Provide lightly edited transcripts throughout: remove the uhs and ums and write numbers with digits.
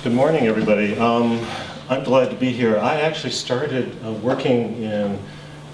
Good morning, everybody. I'm delighted to be here. I actually started working in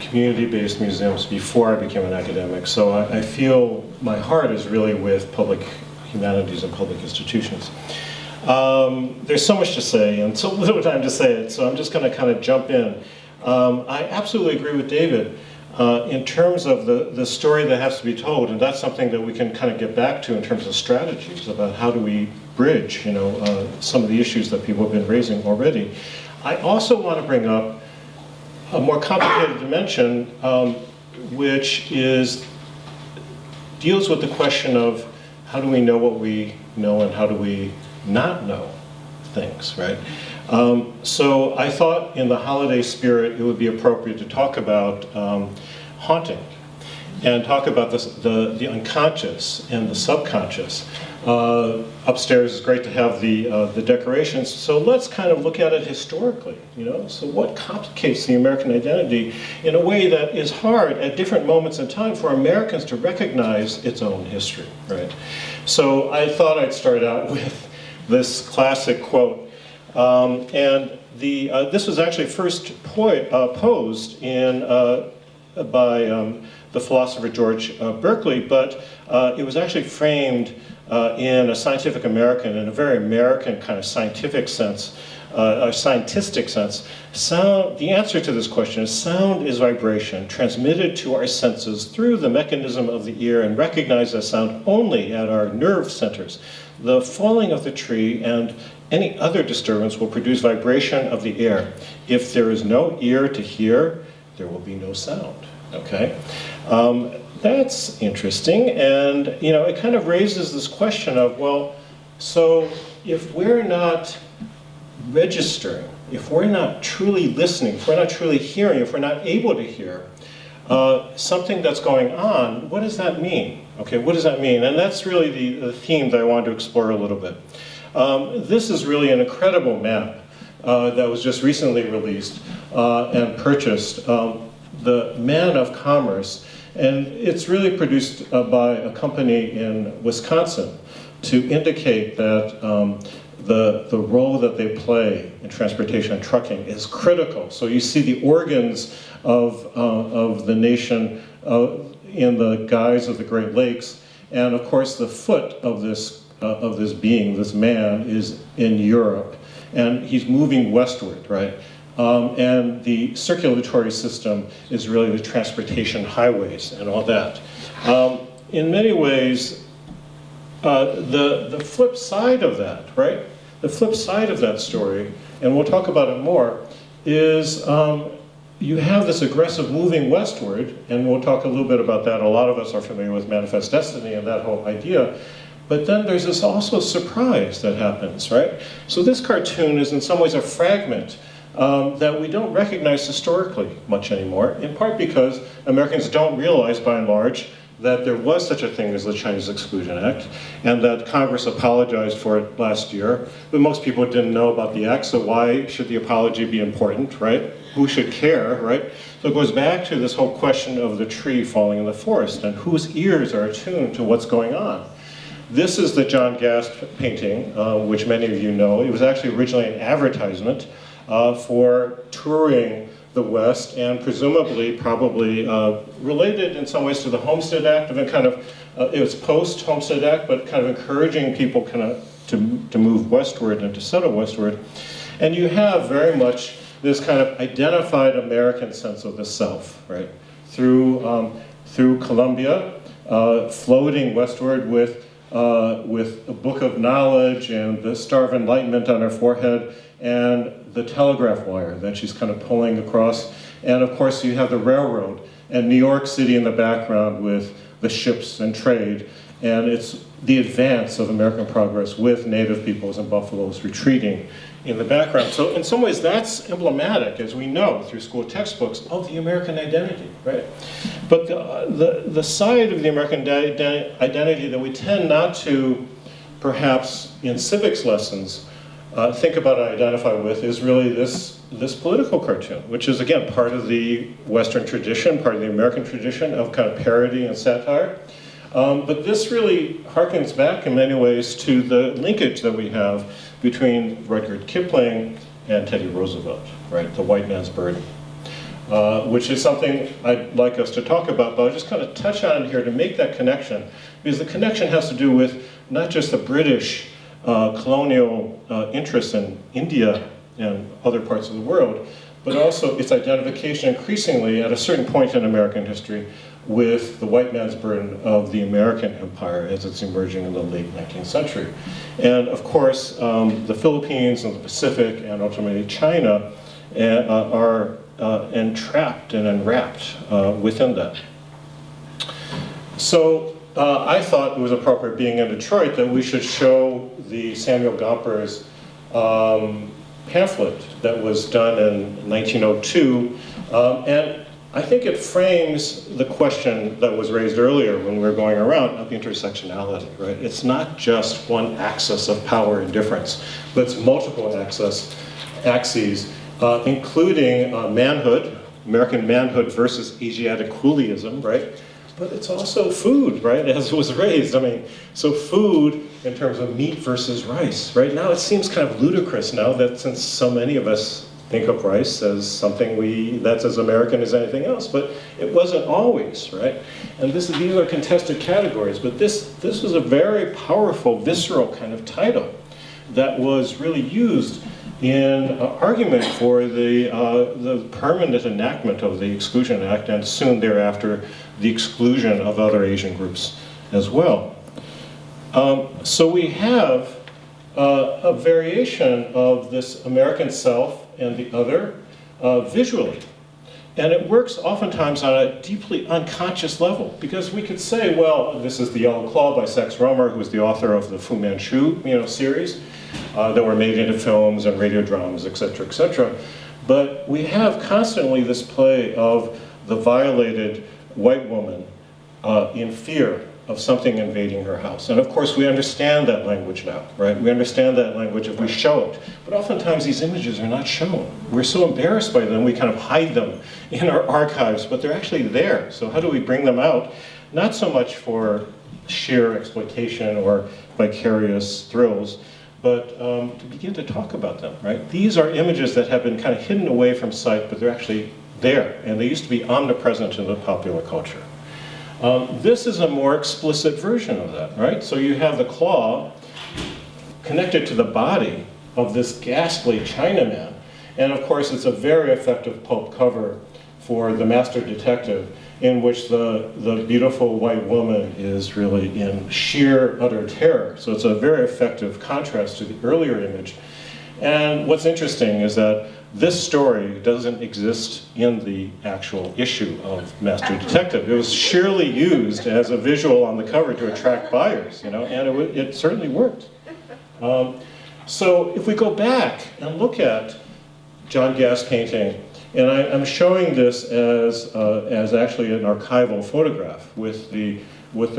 community-based museums before I became an academic, so I feel my heart is really with public humanities and public institutions. There's so much to say and so little time to say it, so I'm just going to kind of jump in. I absolutely agree with David in terms of the story that has to be told, and that's something that we can kind of get back to in terms of strategies about how do we bridge, some of the issues that people have been raising already. I also want to bring up a more complicated dimension, which deals with the question of how do we know what we know and how do we not know things, right? So I thought in the holiday spirit it would be appropriate to talk about haunting and talk about the unconscious and the subconscious. Upstairs is great to have the decorations, so let's kind of look at it historically, So what complicates the American identity in a way that is hard at different moments in time for Americans to recognize its own history, right? So I thought I'd start out with this classic quote, this was actually first posed by the philosopher George Berkeley, but it was actually framed in a Scientific American, in a very American kind of scientific sense, a scientistic sense. The answer to this question is sound is vibration transmitted to our senses through the mechanism of the ear and recognized as sound only at our nerve centers. The falling of the tree and any other disturbance will produce vibration of the air. If there is no ear to hear, there will be no sound, okay? That's interesting, and it kind of raises this question of, well, so if we're not registering, if we're not truly listening, if we're not truly hearing, if we're not able to hear something that's going on, what does that mean? Okay, what does that mean? And that's really the theme that I wanted to explore a little bit. This is really an incredible map that was just recently released and purchased, the Man of Commerce, and it's really produced by a company in Wisconsin to indicate that the role that they play in transportation and trucking is critical. So you see the organs of the nation in the guise of the Great Lakes, and of course the foot of this being, this man, is in Europe, and he's moving westward, right? And the circulatory system is really the transportation highways and all that. In many ways, the flip side of that, right? The flip side of that story, and we'll talk about it more, is you have this aggressive moving westward, and we'll talk a little bit about that. A lot of us are familiar with Manifest Destiny and that whole idea. But then there's this also surprise that happens, right? So this cartoon is in some ways a fragment that we don't recognize historically much anymore, in part because Americans don't realize, by and large, that there was such a thing as the Chinese Exclusion Act, and that Congress apologized for it last year. But most people didn't know about the act, so why should the apology be important, right? Who should care, right? So it goes back to this whole question of the tree falling in the forest, and whose ears are attuned to what's going on. This is the John Gast painting, which many of you know. It was actually originally an advertisement for touring the West, and presumably, probably related in some ways to the Homestead Act, and kind of, it was post-Homestead Act, but kind of encouraging people kind of to move westward and to settle westward. And you have very much this kind of identified American sense of the self, right? Through Columbia, floating westward with a book of knowledge and the Star of Enlightenment on her forehead, and the telegraph wire that she's kind of pulling across. And of course you have the railroad and New York City in the background with the ships and trade. And it's the advance of American progress with native peoples and buffaloes retreating in the background. So in some ways that's emblematic, as we know through school textbooks, of the American identity, right? But the side of the American identity that we tend not to, perhaps in civics lessons, think about and identify with is really this political cartoon, which is again part of the Western tradition, part of the American tradition of kind of parody and satire. But this really harkens back in many ways to the linkage that we have between Rudyard Kipling and Teddy Roosevelt, right? The white man's burden. Which is something I'd like us to talk about, but I'll just kind of touch on it here to make that connection, because the connection has to do with not just the British colonial interests in India and other parts of the world, but also its identification increasingly at a certain point in American history with the white man's burden of the American empire as it's emerging in the late 19th century. And of course, the Philippines and the Pacific and ultimately China are entrapped and enwrapped within that. So I thought it was appropriate, being in Detroit, that we should show the Samuel Gomper's pamphlet that was done in 1902. And I think it frames the question that was raised earlier when we were going around of intersectionality, right? It's not just one axis of power and difference, but it's multiple axes, including manhood, American manhood versus Asiatic coolieism, right? But it's also food, right, as it was raised. I mean, so food in terms of meat versus rice. Right now it seems kind of ludicrous now that since so many of us think of rice as something that's as American as anything else, but it wasn't always, right? And these are contested categories, but this was a very powerful, visceral kind of title that was really used in argument for the permanent enactment of the Exclusion Act, and soon thereafter the exclusion of other Asian groups as well. So we have a variation of this American self and the other visually. And it works oftentimes on a deeply unconscious level, because we could say, well, this is The Yellow Claw by Sax Rohmer, who was the author of the Fu Manchu series that were made into films and radio dramas, et cetera, et cetera. But we have constantly this play of the violated white woman in fear of something invading her house. And of course we understand that language now, right? We understand that language if we show it. But oftentimes these images are not shown. We're so embarrassed by them, we kind of hide them in our archives, but they're actually there. So how do we bring them out? Not so much for sheer exploitation or vicarious thrills, but to begin to talk about them, right? These are images that have been kind of hidden away from sight, but they're actually there, and they used to be omnipresent in the popular culture. This is a more explicit version of that, right? So you have the claw connected to the body of this ghastly Chinaman, and of course it's a very effective pulp cover for The Master Detective, in which the beautiful white woman is really in sheer, utter terror. So it's a very effective contrast to the earlier image. And what's interesting is that this story doesn't exist in the actual issue of Master Detective. It was sheerly used as a visual on the cover to attract buyers, and it certainly worked. So if we go back and look at John Gass' painting, and I'm showing this as actually an archival photograph with the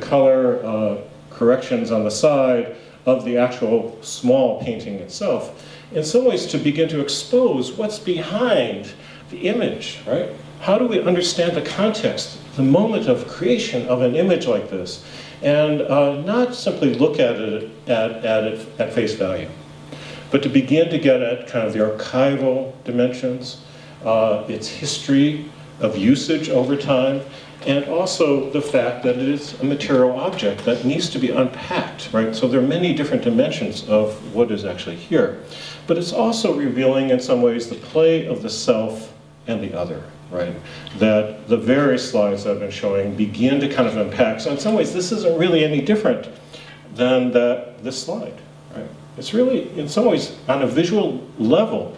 color corrections on the side of the actual small painting itself, in some ways to begin to expose what's behind the image, right? How do we understand the context, the moment of creation of an image like this, and not simply look at it at face value, but to begin to get at kind of the archival dimensions, its history of usage over time, and also the fact that it is a material object that needs to be unpacked, right? So there are many different dimensions of what is actually here. But it's also revealing in some ways the play of the self and the other, right? That the various slides that I've been showing begin to kind of unpack. So in some ways this isn't really any different than this slide, right? It's really, in some ways, on a visual level,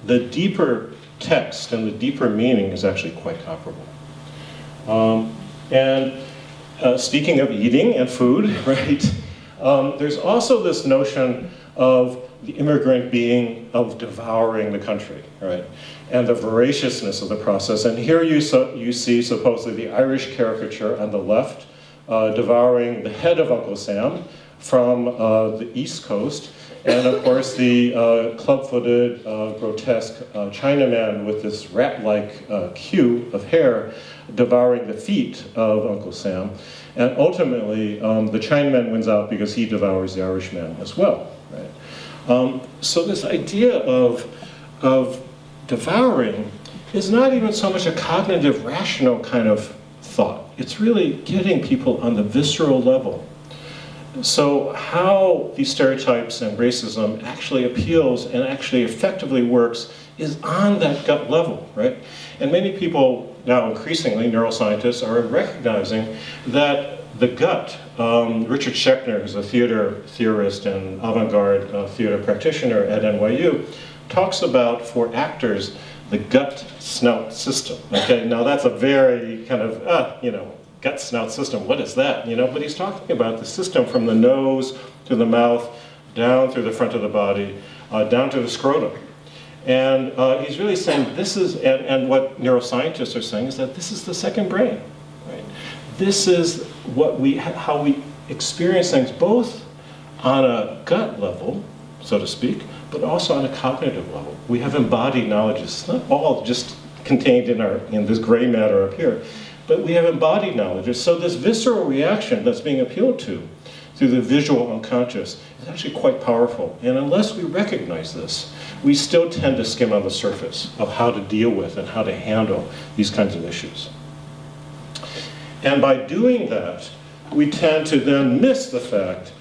the deeper text and the deeper meaning is actually quite comparable. Speaking of eating and food, right? There's also this notion of the immigrant being of devouring the country, right? And the voraciousness of the process. And here you see supposedly the Irish caricature on the left, devouring the head of Uncle Sam from the East Coast. And of course the club-footed, grotesque Chinaman with this rat-like queue of hair devouring the feet of Uncle Sam. And ultimately, the Chinaman wins out because he devours the Irishman as well, right? So this idea of devouring is not even so much a cognitive, rational kind of thought. It's really getting people on the visceral level. So how these stereotypes and racism actually appeals and actually effectively works is on that gut level, right? And many people now increasingly, neuroscientists, are recognizing that the gut, Richard Schechner, who's a theater theorist and avant-garde theater practitioner at NYU, talks about, for actors, the gut-snout system. Okay, now that's a very kind of, gut-snout system, what is that? But he's talking about the system from the nose to the mouth, down through the front of the body, down to the scrotum. And he's really saying this is, and what neuroscientists are saying is that this is the second brain, right? This is how we experience things both on a gut level, so to speak, but also on a cognitive level. We have embodied knowledge. It's not all just contained in this gray matter up here, but we have embodied knowledge. So this visceral reaction that's being appealed to through the visual unconscious is actually quite powerful. And unless we recognize this, we still tend to skim on the surface of how to deal with and how to handle these kinds of issues. And by doing that, we tend to then miss the fact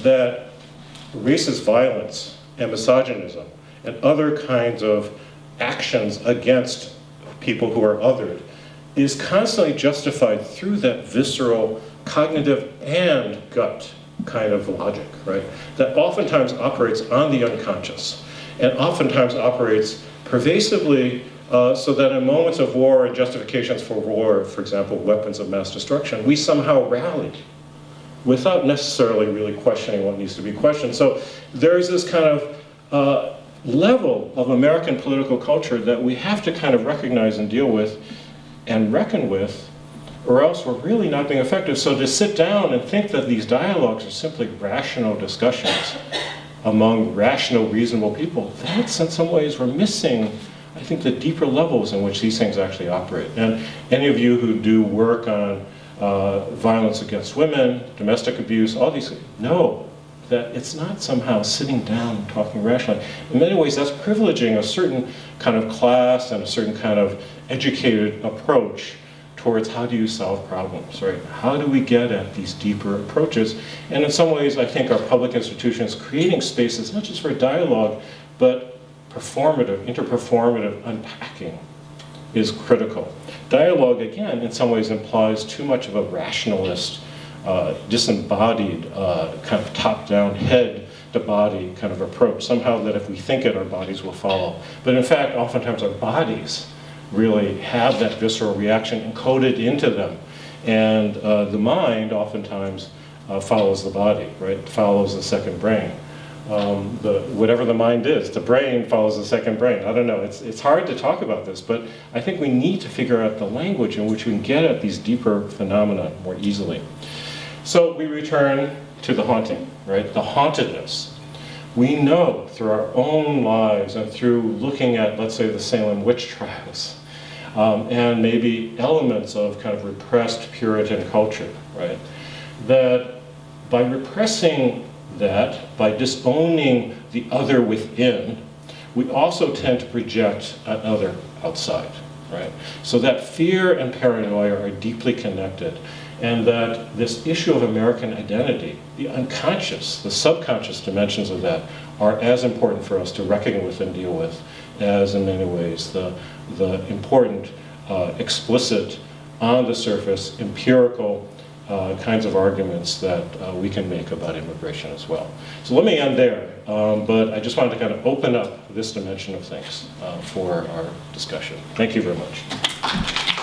that racist violence and misogynism and other kinds of actions against people who are othered is constantly justified through that visceral, cognitive, and gut kind of logic, right? That oftentimes operates on the unconscious and oftentimes operates pervasively so that in moments of war and justifications for war, for example, weapons of mass destruction, we somehow rally without necessarily really questioning what needs to be questioned. So there's this kind of level of American political culture that we have to kind of recognize and deal with and reckon with, or else we're really not being effective. So to sit down and think that these dialogues are simply rational discussions among rational, reasonable people, that's in some ways we're missing, I think, the deeper levels in which these things actually operate. And any of you who do work on violence against women, domestic abuse, all these things, know that it's not somehow sitting down and talking rationally. In many ways, that's privileging a certain kind of class and a certain kind of educated approach towards how do you solve problems, right? How do we get at these deeper approaches? And in some ways, I think our public institutions creating spaces, not just for dialogue, but performative, interperformative unpacking is critical. Dialogue, again, in some ways implies too much of a rationalist, disembodied, kind of top-down, head-to-body kind of approach. Somehow that if we think it, our bodies will follow. But in fact, oftentimes our bodies really have that visceral reaction encoded into them. And the mind oftentimes follows the body, right? Follows the second brain. Whatever the mind is, the brain follows the second brain. I don't know, it's hard to talk about this, but I think we need to figure out the language in which we can get at these deeper phenomena more easily. So we return to the haunting, right? The hauntedness. We know through our own lives and through looking at, let's say, the Salem witch trials, and maybe elements of kind of repressed Puritan culture, right? That by repressing that, by disowning the other within, we also tend to project an other outside, right? So that fear and paranoia are deeply connected, and that this issue of American identity, the unconscious, the subconscious dimensions of that, are as important for us to reckon with and deal with as, in many ways, the important, explicit, on the surface, empirical kinds of arguments that we can make about immigration as well. So let me end there, but I just wanted to kind of open up this dimension of things for our discussion. Thank you very much.